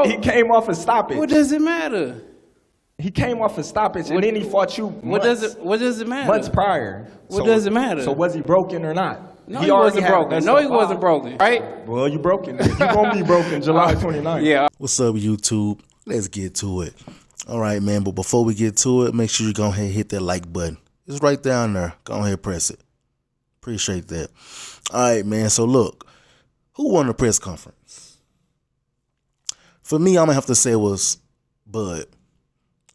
He came off a stoppage. What does it matter? He came off a stoppage, and then he fought you months, What does it matter? months prior. What does it matter? So was he broken or not? No, he wasn't broken. No, he wasn't broken. Right? Well, you broken. You're going to be broken July 29th. Yeah. What's up, YouTube? Let's get to it. All right, man. But before we get to it, make sure you go ahead and hit that like button. It's right down there. Go ahead and press it. Appreciate that. All right, man. So look, who won the press conference? For me, I'm going to have to say it was Bud.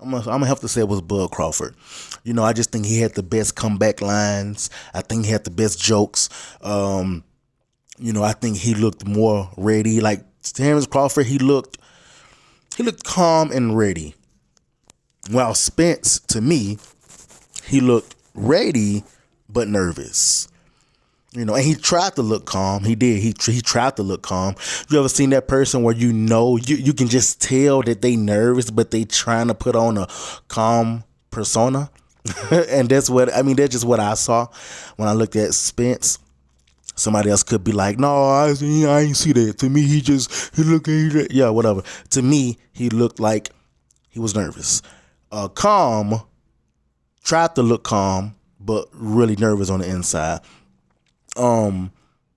I'm gonna have to say it was Bud Crawford. You know, I just think he had the best comeback lines. I think he had the best jokes. You know, I think he looked more ready. Like Terence Crawford, he looked calm and ready. While Spence, to me, he looked ready but nervous. You know, and he tried to look calm. He did. He tried to look calm. You ever seen that person where you know you can just tell that they nervous, but they trying to put on a calm persona? And that's just what I saw when I looked at Spence. Somebody else could be like, no, I ain't see that. To me, he looked, yeah, whatever. To me, he looked like he was nervous. Calm, tried to look calm, but really nervous on the inside. And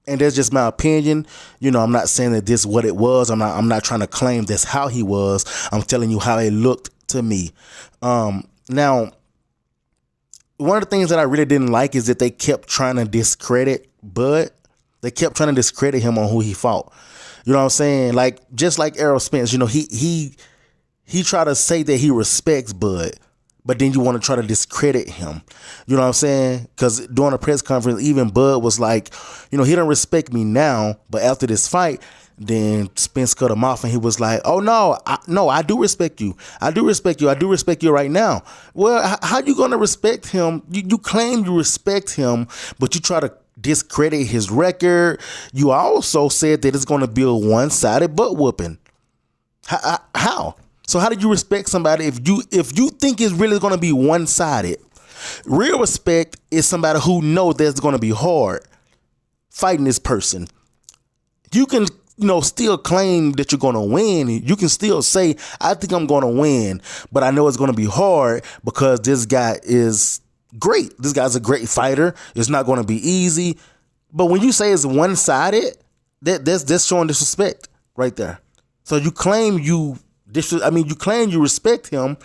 that's just my opinion. You know, I'm not saying that this is what it was. I'm not trying to claim that's how he was. I'm telling you how it looked to me. Now, one of the things that I really didn't like is that they kept trying to discredit Bud. They kept trying to discredit him on who he fought. You know what I'm saying? Like, just like Errol Spence, you know, he tried to say that he respects Bud, but then you want to try to discredit him. You know what I'm saying? Because during a press conference, even Bud was like, you know, he don't respect me now, but after this fight, then Spence cut him off and he was like, oh, no, I do respect you. I do respect you. I do respect you right now. Well, how you going to respect him? You claim you respect him, but you try to discredit his record. You also said that it's going to be a one-sided butt whooping. How? So how did you respect somebody if you think it's really going to be one-sided? Real respect is somebody who knows that it's going to be hard fighting this person. You can, you know, still claim that you're going to win. You can still say, I think I'm going to win, but I know it's going to be hard because this guy is great. This guy's a great fighter. It's not going to be easy. But when you say it's one-sided, that's showing disrespect right there. So you claim you claim you respect him,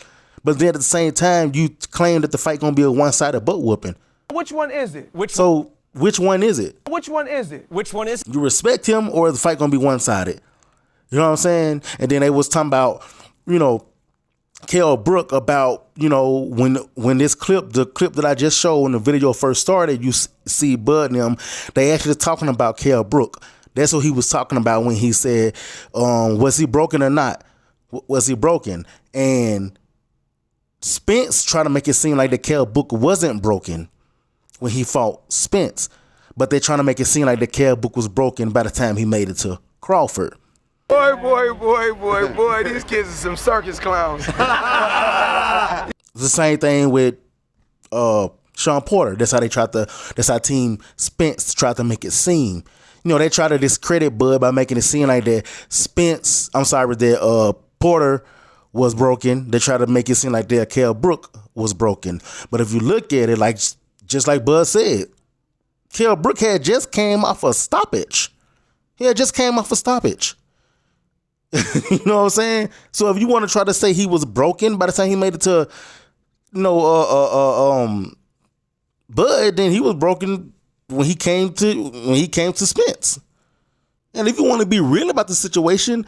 but then at the same time, you claim that the fight gonna be a one-sided butt whooping. Which one is it? Which one is it? Which one is it? Which one is it? You respect him, or is the fight gonna be one-sided? You know what I'm saying? And then they was talking about, you know, Kell Brook about, you know, when the clip that I just showed when the video first started, you see Bud and them, they actually talking about Kell Brook. That's what he was talking about when he said, was he broken or not? Was he broken? And Spence tried to make it seem like the Kell Brook wasn't broken when he fought Spence, but they're trying to make it seem like the Kell Brook was broken by the time he made it to Crawford. Boy, these kids are some circus clowns. It's the same thing with Sean Porter. That's how Team Spence tried to make it seem. You know, they try to discredit Bud by making it seem like that Porter was broken. They try to make it seem like that Kell Brook was broken. But if you look at it, like just like Bud said, Kell Brook had just came off a stoppage. He had just came off a stoppage. You know what I'm saying? So if you want to try to say he was broken by the time he made it to, Bud, then he was broken when he came to Spence. And if you want to be real about the situation,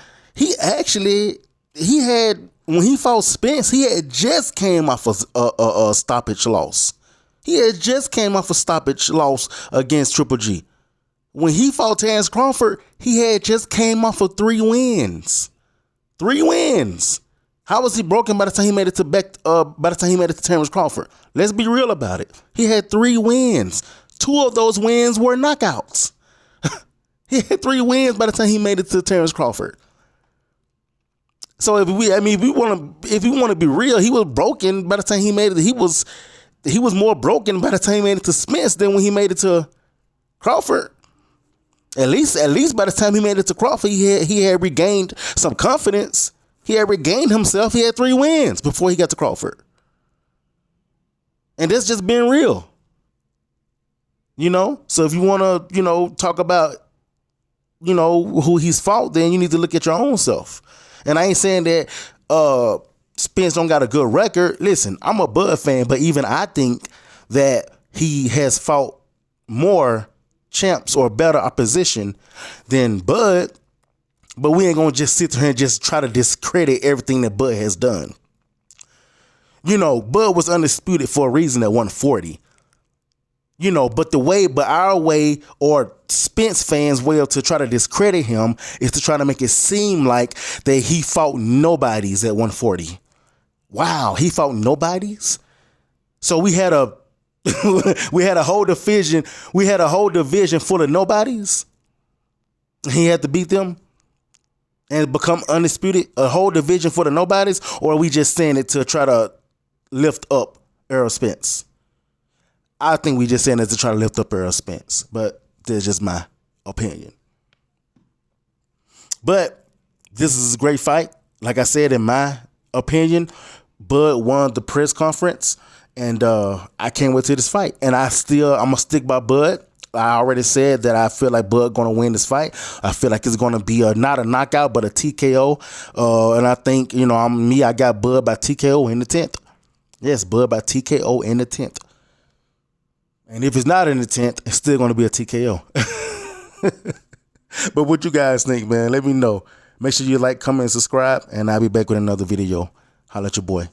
when he fought Spence, he had just came off a stoppage loss. He had just came off a stoppage loss against Triple G. When he fought Terence Crawford, he had just came off of 3 wins. 3 wins. How was he broken by the time he made it to Terence Crawford? Let's be real about it. He had 3 wins. 2 of those wins were knockouts. He had 3 wins by the time he made it to Terence Crawford. So if we want to be real, he was broken by the time he made it. He was more broken by the time he made it to Spence than when he made it to Crawford. At least by the time he made it to Crawford, he had regained some confidence. He had regained himself. He had 3 wins before he got to Crawford. And that's just being real. You know? So if you want to, talk about, who he's fought, then you need to look at your own self. And I ain't saying that Spence don't got a good record. Listen, I'm a Bud fan, but even I think that he has fought more champs or better opposition than Bud. But we ain't gonna just sit there and just try to discredit everything that Bud has done. Bud was undisputed for a reason at 140. But our way, or Spence fans' way to try to discredit him, is to try to make it seem like that he fought nobodies at 140. Wow, he fought nobodies? So we had a whole division. We had a whole division full of nobodies. He had to beat them and become undisputed. A whole division full of nobodies, or are we just saying it to try to lift up Errol Spence? I think we just saying it to try to lift up Errol Spence, but that's just my opinion. But this is a great fight. Like I said, in my opinion, Bud won the press conference, and I can't wait to this fight. And I'm gonna stick by Bud. I already said that I feel like Bud gonna win this fight. I feel like it's gonna be not a knockout, but a TKO. And I think I got Bud by TKO in the 10th. Yes, Bud by TKO in the 10th. And if it's not in the 10th, it's still gonna be a TKO. But what you guys think, man? Let me know. Make sure you like, comment, and subscribe, and I'll be back with another video. Holla at your boy.